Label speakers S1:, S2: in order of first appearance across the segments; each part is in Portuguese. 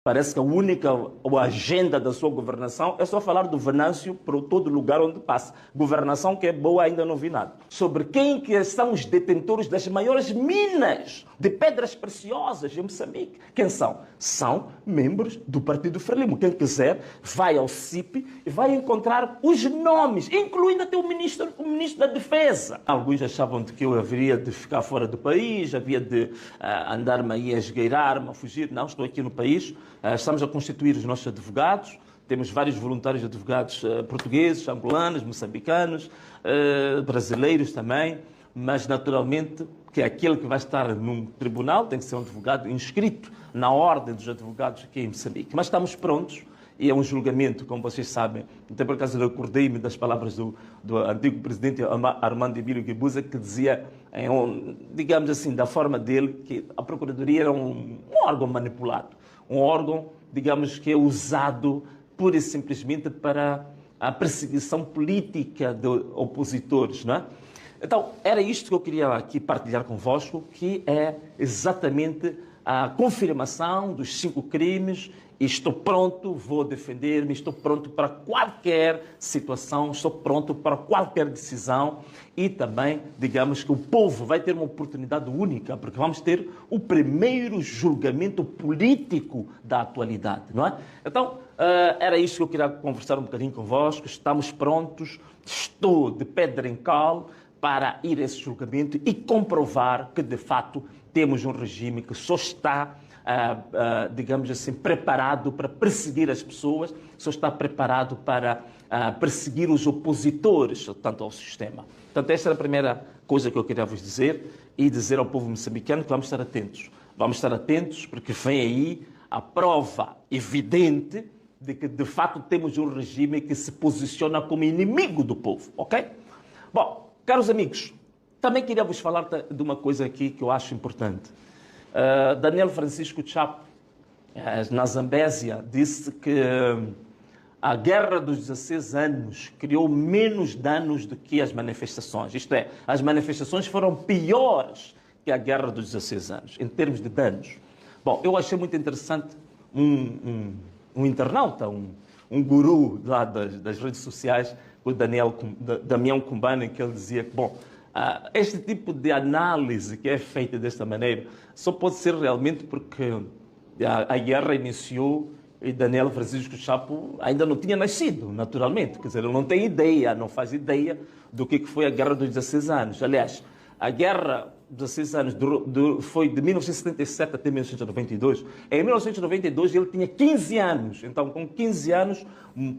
S1: Parece que a única agenda da sua governação é só falar do Venâncio por todo lugar onde passa. Governação que é boa, ainda não vi nada. Sobre quem que são os detentores das maiores minas de pedras preciosas em Moçambique. Quem são? São membros do Partido Frelimo. Quem quiser vai ao CIP e vai encontrar os nomes, incluindo até o ministro da Defesa. Alguns achavam que eu haveria de ficar fora do país, havia de andar-me aí a esgueirar-me, a fugir. Não, estou aqui no país. Estamos a constituir os nossos advogados, temos vários voluntários advogados portugueses, angolanos, moçambicanos, brasileiros também, mas naturalmente que aquele que vai estar num tribunal tem que ser um advogado inscrito na ordem dos advogados aqui em Moçambique. Mas estamos prontos e é um julgamento, como vocês sabem. Até por acaso eu recordei-me das palavras do antigo presidente Armando Emílio Guebuza, que dizia, digamos assim, da forma dele, que a Procuradoria era um órgão manipulado. Um órgão, digamos, que é usado pura e simplesmente para a perseguição política de opositores, não é? Então, era isto que eu queria aqui partilhar convosco, que é exatamente a confirmação dos 5 crimes. E estou pronto, vou defender-me, estou pronto para qualquer situação, estou pronto para qualquer decisão e também, digamos que o povo vai ter uma oportunidade única, porque vamos ter o primeiro julgamento político da atualidade, não é? Então, era isso que eu queria conversar um bocadinho convosco, estamos prontos, estou de pedra em cal para ir a esse julgamento e comprovar que, de fato, temos um regime que só está digamos assim, preparado para perseguir as pessoas, só está preparado para perseguir os opositores, tanto ao sistema. Portanto, esta é a primeira coisa que eu queria vos dizer e dizer ao povo moçambicano que vamos estar atentos. Vamos estar atentos porque vem aí a prova evidente de que, de fato, temos um regime que se posiciona como inimigo do povo, ok? Bom, caros amigos, também queria vos falar de uma coisa aqui que eu acho importante. Daniel Francisco Chapo, na Zambésia, disse que a Guerra dos 16 anos criou menos danos do que as manifestações. Isto é, as manifestações foram piores que a Guerra dos 16 anos, em termos de danos. Bom, eu achei muito interessante um internauta, um guru lá das redes sociais, o Damião Cumbana, que ele dizia que, bom, este tipo de análise que é feita desta maneira só pode ser realmente porque a guerra iniciou e Daniel Francisco Chapo ainda não tinha nascido, naturalmente. Quer dizer, ele não tem ideia, não faz ideia do que foi a Guerra dos 16 anos. Aliás, a Guerra dos 16 anos foi de 1977 até 1992. Em 1992 ele tinha 15 anos. Então, com 15 anos,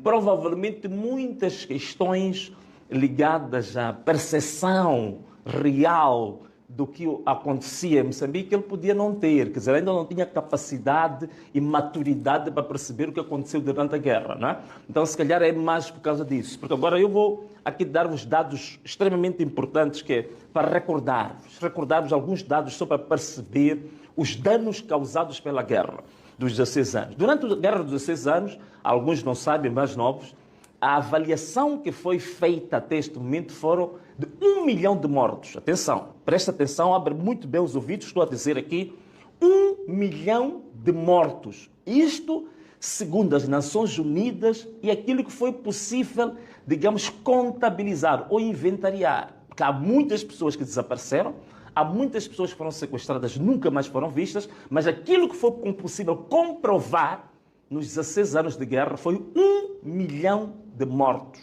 S1: provavelmente muitas questões ligadas à percepção real do que acontecia em Moçambique, ele podia não ter, quer dizer, ainda não tinha capacidade e maturidade para perceber o que aconteceu durante a guerra, não é? Então, se calhar é mais por causa disso. Porque agora eu vou aqui dar-vos dados extremamente importantes, que é para recordar-vos alguns dados só para perceber os danos causados pela guerra dos 16 anos. Durante a guerra dos 16 anos, alguns não sabem, mais novos, a avaliação que foi feita até este momento foram de 1 milhão de mortos. Atenção, presta atenção, abre muito bem os ouvidos, estou a dizer aqui, 1 milhão de mortos. Isto, segundo as Nações Unidas, e aquilo que foi possível, digamos, contabilizar ou inventariar. Porque há muitas pessoas que desapareceram, há muitas pessoas que foram sequestradas, nunca mais foram vistas, mas aquilo que foi possível comprovar nos 16 anos de guerra foi 1 milhão de mortos.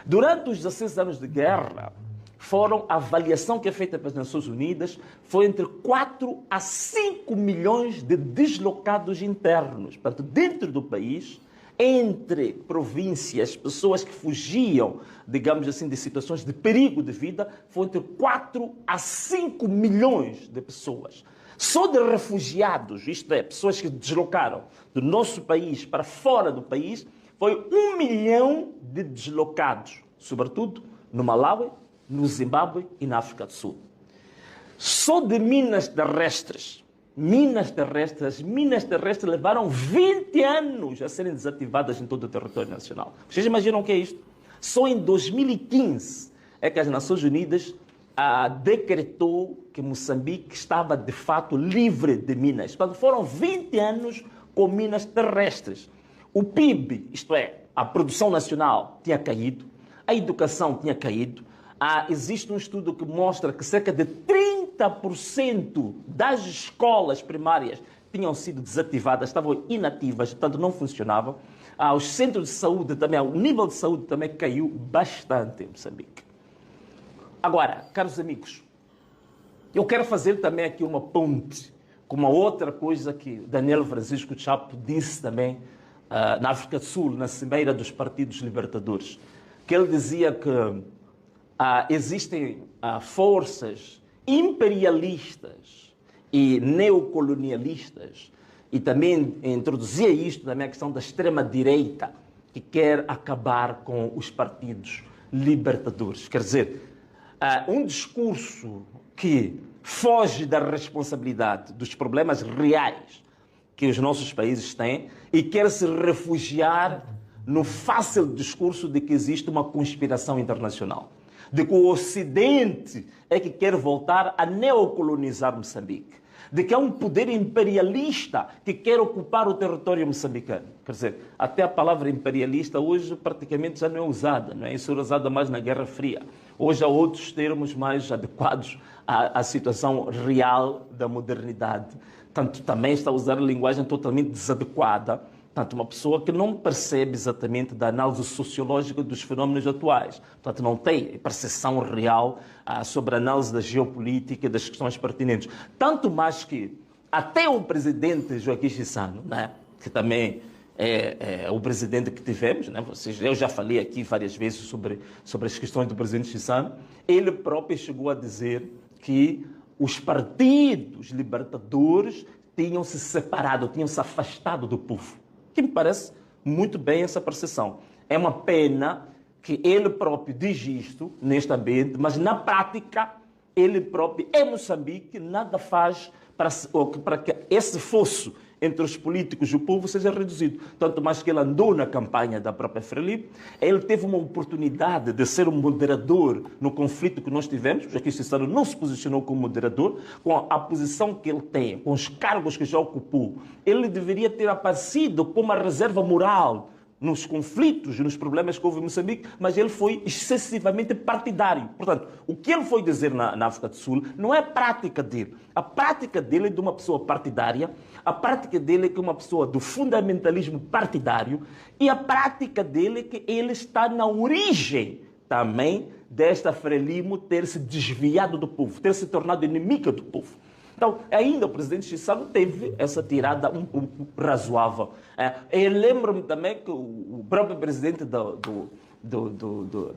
S1: Durante os 16 anos de guerra, a avaliação que é feita pelas Nações Unidas foi entre 4 a 5 milhões de deslocados internos. Portanto, dentro do país, entre províncias, pessoas que fugiam, digamos assim, de situações de perigo de vida, foi entre 4 a 5 milhões de pessoas. Só de refugiados, isto é, pessoas que deslocaram do nosso país para fora do país, foi 1 milhão de deslocados, sobretudo no Malawi, no Zimbábue e na África do Sul. Só de minas terrestres as minas terrestres levaram 20 anos a serem desativadas em todo o território nacional. Vocês imaginam o que é isto? Só em 2015 é que as Nações Unidas decretou que Moçambique estava de fato livre de minas. Portanto, foram 20 anos com minas terrestres. O PIB, isto é, a produção nacional, tinha caído, a educação tinha caído. Existe um estudo que mostra que cerca de 30% das escolas primárias tinham sido desativadas, estavam inativas, portanto não funcionavam. Os centros de saúde também, o nível de saúde também caiu bastante em Moçambique. Agora, caros amigos, eu quero fazer também aqui uma ponte com uma outra coisa que Daniel Francisco Chapo disse também na África do Sul, na cimeira dos partidos libertadores, que ele dizia que existem forças imperialistas e neocolonialistas, e também introduzia isto também a questão da extrema-direita, que quer acabar com os partidos libertadores. Quer dizer, um discurso que foge da responsabilidade dos problemas reais que os nossos países têm e quer se refugiar no fácil discurso de que existe uma conspiração internacional, de que o Ocidente é que quer voltar a neocolonizar Moçambique, de que há um poder imperialista que quer ocupar o território moçambicano. Quer dizer, até a palavra imperialista hoje praticamente já não é usada, não é? Isso era usada mais na Guerra Fria. Hoje há outros termos mais adequados à situação real da modernidade. Tanto também está a usar a linguagem totalmente desadequada. Portanto, uma pessoa que não percebe exatamente da análise sociológica dos fenómenos atuais. Portanto, não tem percepção real sobre a análise da geopolítica e das questões pertinentes. Tanto mais que até o presidente Joaquim Chissano, né, que também é o presidente que tivemos, né, eu já falei aqui várias vezes sobre as questões do presidente Chissano, ele próprio chegou a dizer que os partidos libertadores tinham se separado, tinham se afastado do povo. Que me parece muito bem essa percepção. É uma pena que ele próprio diz isto neste ambiente, mas na prática ele próprio, em Moçambique, nada faz para que esse fosso entre os políticos e o povo seja reduzido. Tanto mais que ele andou na campanha da própria Frelimo, ele teve uma oportunidade de ser um moderador no conflito que nós tivemos. O Joaquim Chissano não se posicionou como moderador, com a posição que ele tem, com os cargos que já ocupou. Ele deveria ter aparecido como a reserva moral nos conflitos e nos problemas que houve em Moçambique, mas ele foi excessivamente partidário. Portanto, o que ele foi dizer na África do Sul não é a prática dele. A prática dele é de uma pessoa partidária, a prática dele é que é uma pessoa do fundamentalismo partidário, e a prática dele é que ele está na origem também desta Frelimo ter se desviado do povo, ter se tornado inimiga do povo. Então, ainda o presidente Chissano teve essa tirada um pouco razoável. Eu lembro-me também que o próprio presidente da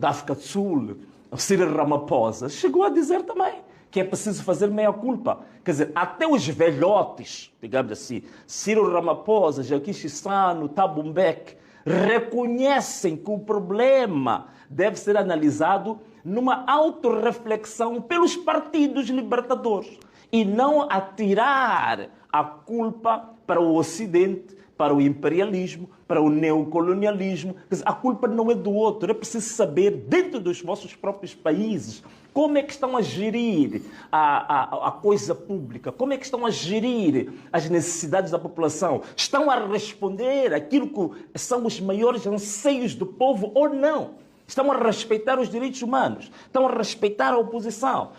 S1: África do Sul, Cyril Ramaphosa, chegou a dizer também que é preciso fazer meia-culpa. Quer dizer, até os velhotes, digamos assim, Cyril Ramaphosa, Joaquim Chissano, Thabo Mbeki, reconhecem que o problema deve ser analisado numa autorreflexão pelos partidos libertadores e não atirar a culpa para o Ocidente, para o imperialismo, para o neocolonialismo. Quer dizer, a culpa não é do outro. É preciso saber, dentro dos vossos próprios países, como é que estão a gerir a coisa pública, como é que estão a gerir as necessidades da população. Estão a responder aquilo que são os maiores anseios do povo ou não? Estão a respeitar os direitos humanos? Estão a respeitar a oposição?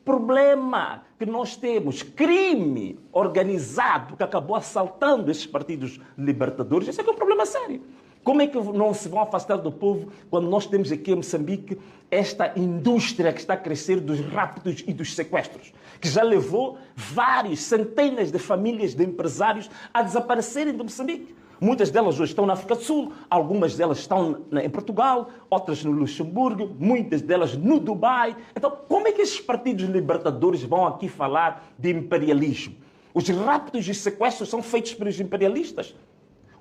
S1: Problema que nós temos, crime organizado que acabou assaltando esses partidos libertadores, esse é que é um problema sério. Como é que não se vão afastar do povo quando nós temos aqui em Moçambique esta indústria que está a crescer dos raptos e dos sequestros, que já levou centenas de famílias de empresários a desaparecerem de Moçambique? Muitas delas hoje estão na África do Sul, algumas delas estão em Portugal, outras no Luxemburgo, muitas delas no Dubai. Então, como é que esses partidos libertadores vão aqui falar de imperialismo? Os raptos e sequestros são feitos pelos imperialistas.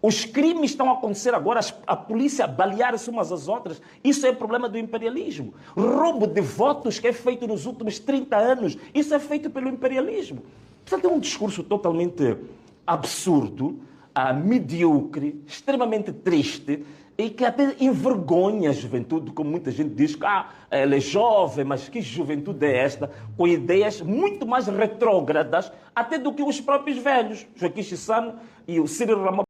S1: Os crimes estão a acontecer agora, a polícia balear-se umas às outras. Isso é problema do imperialismo. Roubo de votos que é feito nos últimos 30 anos, isso é feito pelo imperialismo. Portanto, é um discurso totalmente absurdo, medíocre, extremamente triste, e que até envergonha a juventude, como muita gente diz que ela é jovem, mas que juventude é esta, com ideias muito mais retrógradas até do que os próprios velhos, Joaquim Chissano e o Cyril Ramaphosa.